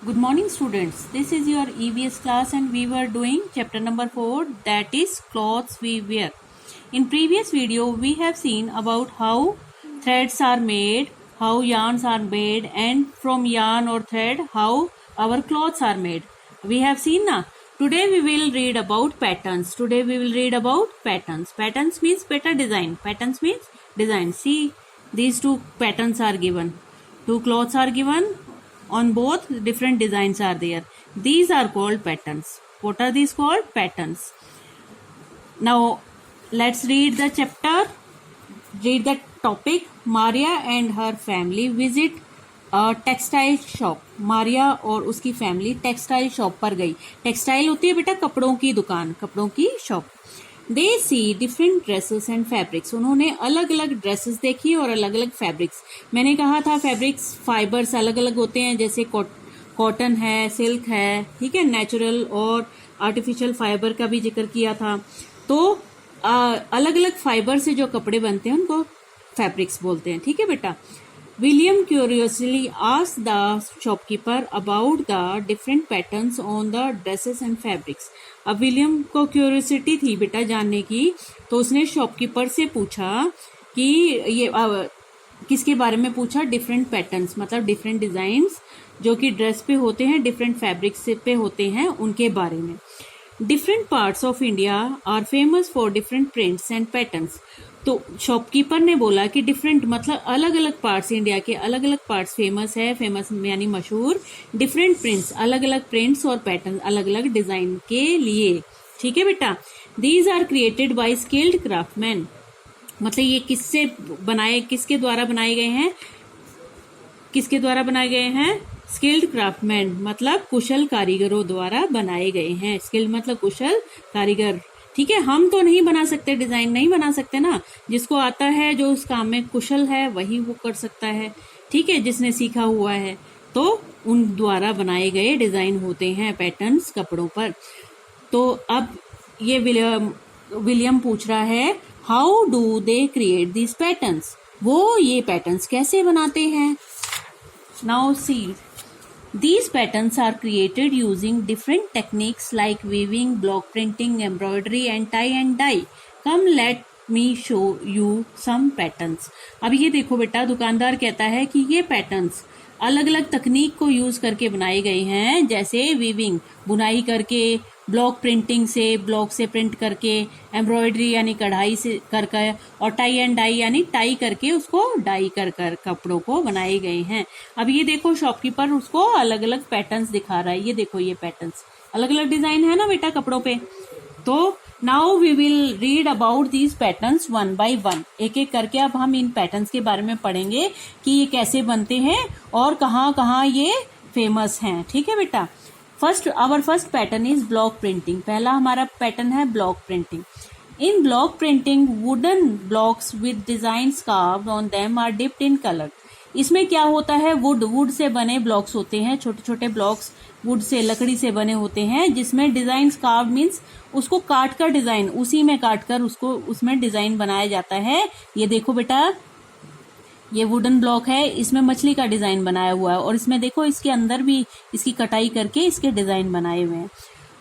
Good morning students, this is your EVS class and we were doing chapter number 4, that is clothes we wear. In previous video we have seen about how threads are made, how yarns are made, and from yarn or thread how our clothes are made. We have seen na. Today we will read about patterns. Patterns means better design. Patterns means design. See, these two patterns are given. Two cloths are given. On both different designs are there. These are called patterns. What are these called? Patterns. Now let's read the chapter. Read the topic. Maria and her family visit a textile shop. Maria और उसकी family textile shop पर गई. Textile होती है बेटा कपड़ों की दुकान, कपड़ों की shop. They see different dresses and fabrics. उन्होंने अलग अलग ड्रेसेस देखी और अलग अलग फैब्रिक्स. मैंने कहा था फैब्रिक्स फाइबर्स अलग अलग होते हैं, जैसे कॉटन है, सिल्क है, ठीक है, नेचुरल और आर्टिफिशियल फाइबर का भी जिक्र किया था. तो अलग अलग फाइबर से जो कपड़े बनते हैं उनको फैब्रिक्स बोलते हैं. ठीक है बेटा. William curiously asked the shopkeeper about the different patterns on the dresses and fabrics. अब विलियम को क्यूरियोसिटी थी बेटा जानने की, तो उसने शॉपकीपर से पूछा कि ये किसके बारे में पूछा? डिफरेंट पैटर्न्स, मतलब डिफरेंट डिजाइन्स जो कि ड्रेस पे होते हैं, डिफरेंट फैब्रिक्स पे होते हैं, उनके बारे में. Different parts of India are famous for different prints and patterns. तो शॉपकीपर ने बोला कि डिफरेंट मतलब अलग अलग पार्ट्स, इंडिया के अलग अलग पार्ट्स फेमस है. फेमस यानी मशहूर. डिफरेंट प्रिंट्स, अलग अलग प्रिंट्स और पैटर्न, अलग अलग डिजाइन के लिए. ठीक है बेटा. These are created by skilled craftsman. मतलब ये किसके द्वारा बनाए गए हैं? किसके द्वारा बनाए गए हैं? स्किल्ड क्राफ्टमैन मतलब कुशल कारीगरों द्वारा बनाए गए हैं. स्किल्ड मतलब कुशल कारीगर. ठीक है. हम तो नहीं बना सकते, डिजाइन नहीं बना सकते ना. जिसको आता है, जो उस काम में कुशल है, वही वो कर सकता है. ठीक है. जिसने सीखा हुआ है, तो उन द्वारा बनाए गए डिजाइन होते हैं पैटर्न्स कपड़ों पर. तो अब ये विलियम पूछ रहा है, how do they create this patterns. वो ये पैटर्न्स कैसे बनाते हैं? Now see, these patterns are created using different techniques like weaving, block printing, embroidery and tie and dye. Come let me show you some patterns. अब ये देखो बेटा, दुकानदार कहता है कि ये पैटर्न्स अलग अलग तकनीक को यूज करके बनाए गए हैं, जैसे वीविंग बुनाई करके, ब्लॉक प्रिंटिंग से ब्लॉक से प्रिंट करके, एम्ब्रॉयडरी यानी कढ़ाई से करके, और टाई एंड डाई यानी टाई करके उसको डाई कर कपड़ों को बनाए गए हैं. अब ये देखो शॉपकीपर उसको अलग अलग पैटर्न्स दिखा रहा है. ये देखो ये पैटर्न्स अलग अलग डिजाइन है ना बेटा कपड़ों पे. तो now we will read about these patterns one by one. एक एक करके अब हम इन पैटर्न्स के बारे में पढ़ेंगे कि ये कैसे बनते हैं और कहाँ कहाँ ये फेमस हैं. ठीक है बेटा. Our first pattern is block printing. पहला हमारा पैटर्न है block printing. In block printing wooden blocks with designs carved on them are dipped in colour. इसमें क्या होता है? वुड से बने ब्लॉक्स होते हैं, छोटे छोटे ब्लॉक्स वुड से, लकड़ी से बने होते हैं, जिसमें डिजाइन्स कार्व्ड मीन्स उसको काट कर डिजाइन, उसी में काट कर उसको उसमें डिजाइन बनाया जाता है. ये देखो बेटा, ये वुडन ब्लॉक है, इसमें मछली का डिजाइन बनाया हुआ है, और इसमें देखो इसके अंदर भी इसकी कटाई करके इसके डिजाइन बनाए हुए हैं.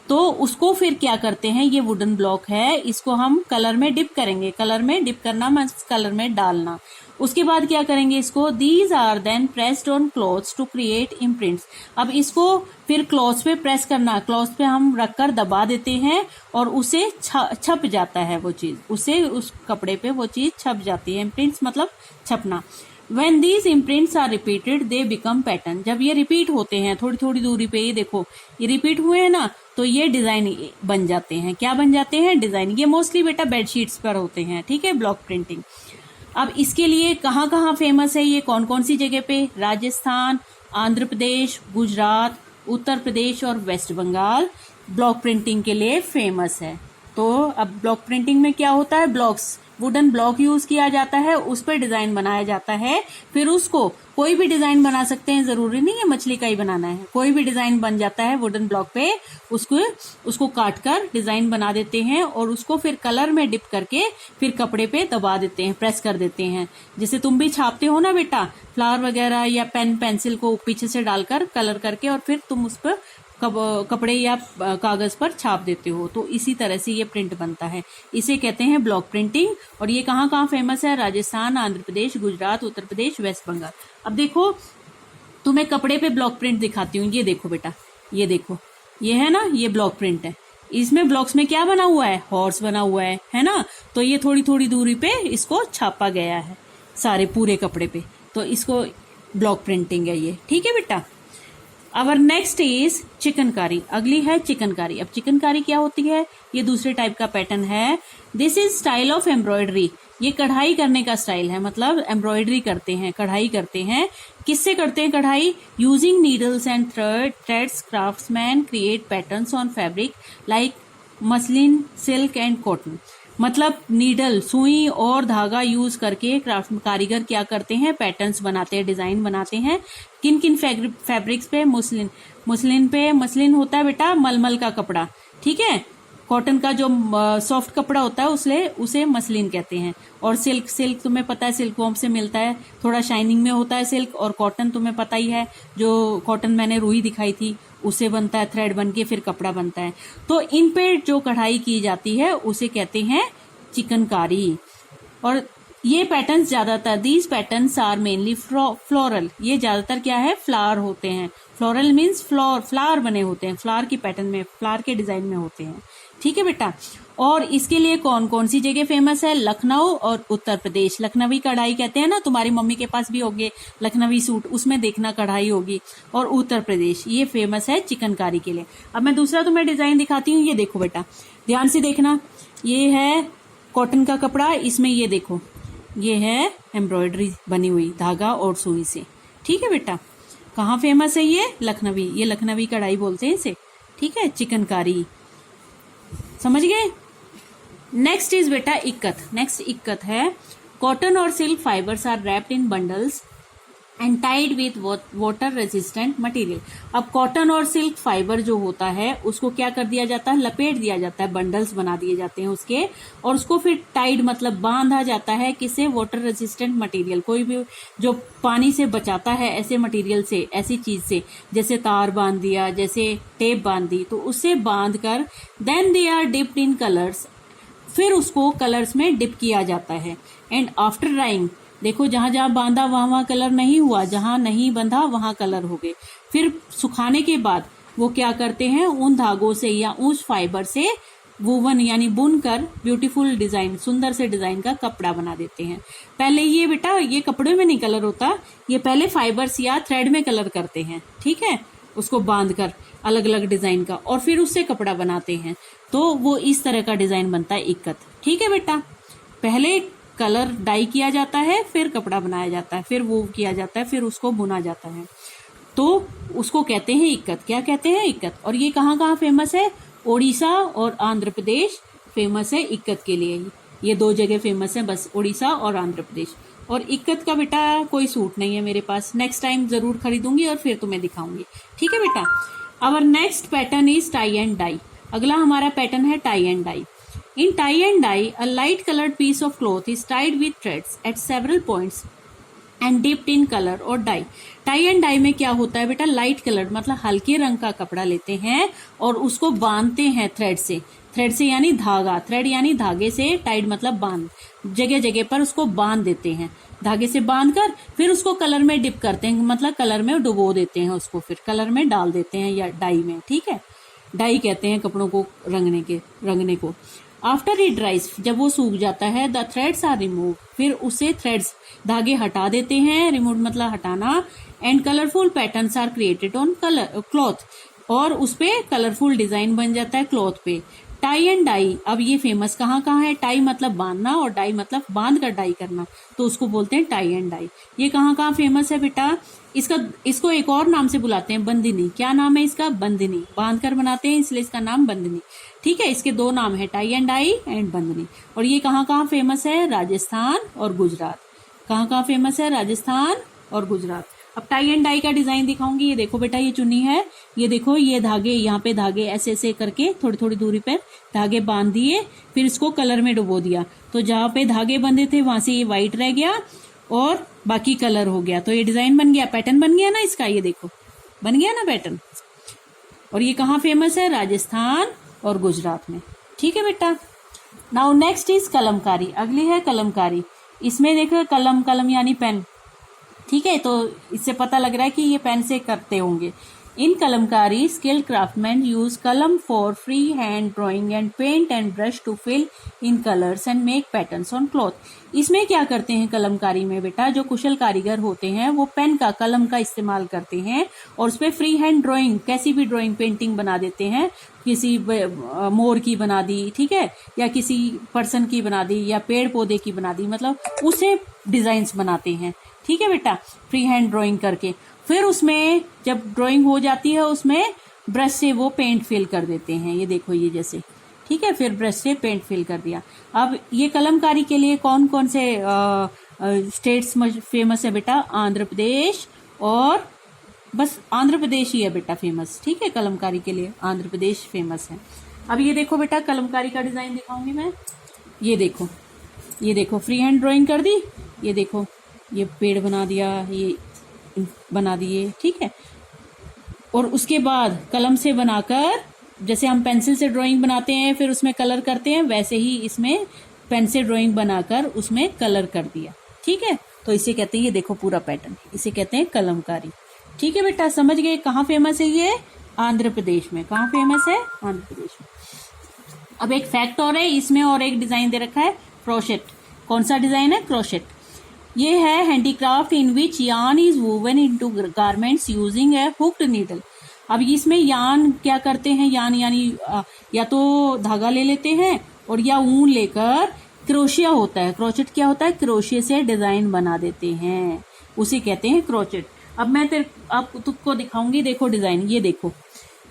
तो उसको फिर क्या करते हैं? ये वुडन ब्लॉक है, इसको हम कलर में डिप करेंगे. कलर में डिप करना मीन्स कलर में डालना. उसके बाद क्या करेंगे? इसको these are then pressed on clothes to create imprints. अब इसको फिर क्लॉथ्स पे प्रेस करना, क्लॉथ्स पे हम रखकर दबा देते हैं और उसे छप जाता है वो चीज, उसे उस कपड़े पे वो चीज छप जाती है. इम्प्रिंट्स मतलब छपना. When these imprints are repeated, they become pattern. जब ये रिपीट होते हैं थोड़ी थोड़ी दूरी पे, ये देखो ये रिपीट हुए हैं ना, तो ये डिजाइन बन जाते हैं. क्या बन जाते हैं? डिजाइन. ये मोस्टली बेटा बेडशीट्स पर होते हैं. ठीक है. Block printing. अब इसके लिए कहाँ कहाँ फेमस है, ये कौन कौन सी जगह पे? राजस्थान, आंध्र प्रदेश, गुजरात, उत्तर प्रदेश और वेस्ट बंगाल ब्लॉक प्रिंटिंग के लिए फेमस है. तो अब ब्लॉक प्रिंटिंग में क्या होता है? ब्लॉक्स वुडन ब्लॉक यूज किया जाता है, उस पर डिजाइन बनाया जाता है। फिर उसको कोई भी डिजाइन बना सकते हैं, जरूरी नहीं है मछली का ही बनाना है, कोई भी डिजाइन बन जाता है वुडन ब्लॉक पे। उसको काट कर डिजाइन बना देते हैं और उसको फिर कलर में डिप करके फिर कपड़े पे दबा देते हैं, प्रेस कर देते हैं। जैसे तुम भी छापते हो ना बेटा, फ्लावर वगैरह या पेन पेंसिल को पीछे से डालकर कलर करके और फिर तुम उस पर कपड़े या कागज पर छाप देते हो, तो इसी तरह से ये प्रिंट बनता है। इसे कहते हैं ब्लॉक प्रिंटिंग। और ये कहाँ कहाँ फेमस है? राजस्थान, आंध्र प्रदेश, गुजरात, उत्तर प्रदेश, वेस्ट बंगाल। अब देखो तुम्हें कपड़े पे ब्लॉक प्रिंट दिखाती हूँ। ये देखो बेटा, ये देखो, ये है ना, ये ब्लॉक प्रिंट है। इसमें ब्लॉक्स में क्या बना हुआ है? हॉर्स बना हुआ है ना। तो ये थोड़ी थोड़ी दूरी पे इसको छापा गया है सारे पूरे कपड़े पे, तो इसको ब्लॉक प्रिंटिंग है ये। ठीक है बेटा। Our next is chikankari. अगली है चिकनकारी। अब चिकनकारी क्या होती है? ये दूसरे टाइप का पैटर्न है। This is style of embroidery. ये कढ़ाई करने का स्टाइल है, मतलब एम्ब्रॉयडरी करते हैं, कढ़ाई करते हैं। किससे करते हैं कढ़ाई? Using needles and threads craftsman create patterns on fabric like muslin, silk and cotton. मतलब नीडल, सुई और धागा यूज करके क्राफ्ट कारीगर क्या करते हैं? पैटर्न्स बनाते हैं, डिजाइन बनाते हैं। किन किन फैब्रिक्स पे? मुस्लिन पे। मसलिन होता है बेटा मलमल का कपड़ा, ठीक है। कॉटन का जो सॉफ्ट कपड़ा होता है उसे मसलिन कहते हैं। और सिल्क तुम्हें पता है, सिल्क वॉर्म से मिलता है, थोड़ा शाइनिंग में होता है सिल्क। और कॉटन तुम्हें पता ही है, जो कॉटन मैंने रुई दिखाई थी उसे बनता है, थ्रेड बन के फिर कपड़ा बनता है। तो इन पे जो कढ़ाई की जाती है उसे कहते हैं चिकनकारी। और ये पैटर्न्स ज्यादातर, these patterns are mainly floral. ये ज्यादातर क्या है? फ्लावर होते हैं। फ्लोरल मीन्स फ्लावर बने होते हैं, फ्लावर की पैटर्न में, फ्लावर के डिजाइन में होते हैं। ठीक है बेटा। और इसके लिए कौन कौन सी जगह फेमस है? लखनऊ और उत्तर प्रदेश। लखनवी कढ़ाई कहते हैं ना, तुम्हारी मम्मी के पास भी होंगे लखनवी सूट, उसमें देखना कढ़ाई होगी। और उत्तर प्रदेश ये फेमस है चिकनकारी के लिए। अब मैं दूसरा तुम्हें डिजाइन दिखाती हूँ। ये देखो बेटा, ध्यान से देखना। ये है कॉटन का कपड़ा, इसमें ये देखो, ये है एम्ब्रॉयडरी बनी हुई धागा और सुई से। ठीक है बेटा। कहाँ फेमस है ये? लखनवी। ये लखनवी कढ़ाई बोलते हैं इसे। ठीक है, चिकनकारी। समझ गए? नेक्स्ट इज बेटा इक्कत। नेक्स्ट इक्कत है। कॉटन और silk fibres are wrapped in bundles and tied with water resistant material. अब कॉटन और सिल्क फाइबर जो होता है उसको क्या कर दिया जाता है? लपेट दिया जाता है, बंडल्स बना दिए जाते हैं उसके, और उसको फिर टाइड मतलब बांधा जाता है। किससे? वाटर रेजिस्टेंट मटेरियल, कोई भी जो पानी से बचाता है ऐसे मटेरियल से, ऐसी चीज से, जैसे तार बांध दिया, जैसे टेप बांध दी, तो उससे बांध कर then they are dipped in colours. फिर उसको कलर्स में डिप किया जाता है। एंड आफ्टर ड्राइंग, देखो जहां जहां बांधा वहां कलर नहीं हुआ, जहां नहीं बंधा वहां कलर हो गए। फिर सुखाने के बाद वो क्या करते हैं? उन धागों से या उस फाइबर से वूवन यानी बुन कर ब्यूटीफुल डिजाइन, सुंदर से डिजाइन का कपड़ा बना देते हैं। पहले ये बेटा, ये कपड़े में नहीं कलर होता, ये पहले फाइबर्स या थ्रेड में कलर करते हैं। ठीक है, उसको बांध कर अलग अलग डिजाइन का, और फिर उससे कपड़ा बनाते हैं। तो वो इस तरह का डिजाइन बनता है इक्कत। ठीक है बेटा। पहले कलर डाई किया जाता है, फिर कपड़ा बनाया जाता है, फिर वो किया जाता है, फिर उसको बुना जाता है, तो उसको कहते हैं इक्कत। क्या कहते हैं? इक्कत। और ये कहाँ कहाँ फेमस है? ओडिशा और आंध्र प्रदेश फेमस है इक्कत के लिए। ये दो जगह फेमस है बस, ओडिशा और आंध्र प्रदेश। और इक्कत का बेटा कोई सूट नहीं है मेरे पास, नेक्स्ट टाइम जरूर खरीदूंगी और फिर तुम्हें दिखाऊंगी। ठीक है बेटा। Our next pattern is tie and dye. अगला हमारा पैटर्न है tie and dye. In tie and dye, a light colored piece of cloth is tied with threads at several points and dipped in color or dye. Tie and dye में क्या होता है बेटा? Light colour मतलब हल्के रंग का कपड़ा लेते हैं और उसको बांधते हैं थ्रेड से। थ्रेड से यानी धागा, थ्रेड यानी धागे से, टाइड मतलब बांध, जगह जगह पर उसको बांध देते हैं धागे से बांधकर, फिर उसको कलर में डिप करते हैं, मतलब कलर में डुबो देते हैं उसको, फिर कलर में डाल देते हैं या डाई में। ठीक है, डाई कहते हैं कपड़ों को रंगने को। आफ्टर इट ड्राइज, जब वो सूख जाता है, द थ्रेड्स आर रिमूव, फिर उसे थ्रेड्स धागे हटा देते हैं, रिमूव मतलब हटाना। And colourful patterns are created on cloth, और उस पे कलरफुल डिजाइन बन जाता है क्लॉथ पे। टाई एंड डाई, अब ये फेमस कहाँ कहाँ है? टाई मतलब बांधना और डाई मतलब बांध कर डाई करना, तो उसको बोलते हैं टाई एंड डाई। ये कहाँ कहाँ फेमस है बेटा? इसको एक और नाम से बुलाते हैं, बंदिनी। क्या नाम है इसका? बंदिनी। बांध कर बनाते हैं इसलिए इसका नाम बंदिनी। ठीक है, इसके दो नाम है, tie and dye and bandhani. और ये कहाँ कहाँ फेमस है? राजस्थान और गुजरात। कहाँ कहाँ फेमस है? राजस्थान और गुजरात। अब टाई एंड डाई का डिजाइन दिखाऊंगी। ये देखो बेटा, ये चुन्नी है, ये देखो ये धागे, यहाँ पे धागे ऐसे ऐसे करके थोड़ी थोड़ी दूरी पर धागे बांध दिए, फिर इसको कलर में डुबो दिया, तो जहाँ पे धागे बंधे थे वहां से ये व्हाइट रह गया और बाकी कलर हो गया, तो ये डिजाइन बन गया, पैटर्न बन गया ना इसका। ये देखो बन गया ना पैटर्न। और ये कहाँ फेमस है? राजस्थान और गुजरात में। ठीक है बेटा। Now next is Kalamkari. अगली है कलमकारी। इसमें देखो कलम, कलम यानी पेन। ठीक है, तो इससे पता लग रहा है कि ये पेन से करते होंगे। In Kalamkari skilled craftsman use kalam for free hand drawing and paint and brush to fill in colours and make patterns on cloth. इसमें क्या करते हैं कलमकारी में बेटा? जो कुशल कारीगर होते हैं वो पेन का, कलम का इस्तेमाल करते हैं और उस पर फ्री हैंड ड्राइंग, कैसी भी ड्राइंग, पेंटिंग बना देते हैं। किसी मोर की बना दी, ठीक है, या किसी पर्सन की बना दी, या पेड़ पौधे की बना दी, मतलब उसे डिजाइन्स बनाते हैं। ठीक है बेटा, फ्री हैंड ड्राइंग करके फिर उसमें जब ड्राइंग हो जाती है उसमें ब्रश से वो पेंट फिल कर देते हैं। ये देखो ये जैसे, ठीक है, फिर ब्रश से पेंट फिल कर दिया। अब ये कलमकारी के लिए कौन कौन से स्टेट्स फेमस है बेटा? आंध्र प्रदेश, और बस आंध्र प्रदेश ही है बेटा फेमस। ठीक है, कलमकारी के लिए आंध्र प्रदेश फेमस है। अब ये देखो बेटा, कलमकारी का डिजाइन दिखाऊंगी मैं। ये देखो फ्री हैंड ड्राइंग कर दी, ये देखो ये पेड़ बना दिया, ये बना दिए। ठीक है, और उसके बाद कलम से बनाकर, जैसे हम पेंसिल से ड्राइंग बनाते हैं फिर उसमें कलर करते हैं, वैसे ही इसमें पेन से ड्राइंग बनाकर उसमें कलर कर दिया। ठीक है, तो इसे कहते हैं, ये देखो पूरा पैटर्न, इसे कहते हैं कलमकारी। ठीक है बेटा, समझ गए कहाँ फेमस है ये? आंध्र प्रदेश में। कहाँ फेमस है? आंध्र प्रदेश में। अब एक फैक्ट और है इसमें, और एक डिजाइन दे रखा है, क्रोशेट। कौन सा डिजाइन है? क्रोशेट। ये है handicraft in which yarn is woven into garments using A hooked needle. अब इसमें यार्न क्या करते हैं? यार्न यानी या तो धागा ले लेते हैं और या ऊन लेकर क्रोशिया होता है। क्रोचेट क्या होता है? क्रोशिया से डिजाइन बना देते हैं, उसे कहते हैं क्रोचेट। अब मैं तुमको दिखाऊंगी, देखो डिजाइन, ये देखो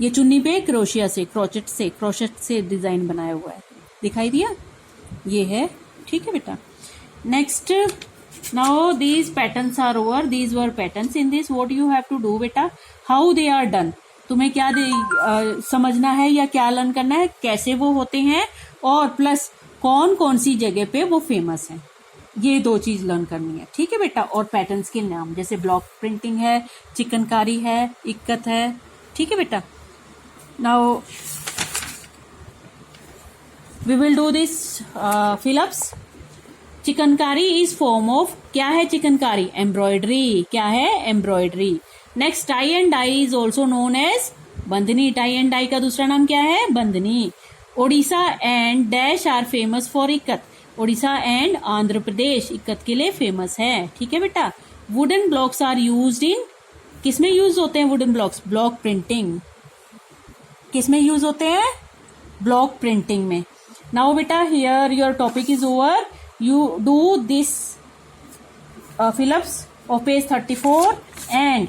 ये चुन्नी पे क्रोशिया से, क्रोचेट से डिजाइन बनाया हुआ है, दिखाई दिया? ये है। ठीक है बेटा। Next, now these patterns are over, these were patterns. In this what you have to do बेटा? how they are done, तुम्हें क्या समझना है या क्या लर्न करना है, कैसे वो होते हैं, और प्लस कौन कौन सी जगह पे वो फेमस है, ये दो चीज लर्न करनी है। ठीक है बेटा। और पैटर्न्स के नाम, जैसे ब्लॉक प्रिंटिंग है, चिकनकारी है, इक्कत है। ठीक है बेटा। Now we will do this fill ups. Chikankari is form of, क्या है चिकनकारी? एम्ब्रॉयडरी। क्या है? Embroidery. Next, tie and dye is also known as bandhani. Tie and dye का दूसरा नाम क्या है? Bandhani. Odisha and dash are famous for ikat. Odisha and Andhra Pradesh ikat के लिए फेमस है। ठीक है बेटा। Wooden blocks are used in, किसमें यूज होते हैं वुडन ब्लॉक्स? Block printing. किसमें यूज होते हैं? ब्लॉक प्रिंटिंग में। नाउ बेटा, here your topic is over. You do this fill-ups of page 34 and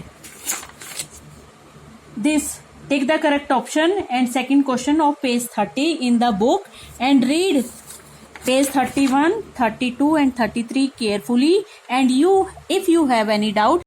this, take the correct option and second question of page 30 in the book and read page 31, 32 and 33 carefully, and if you have any doubt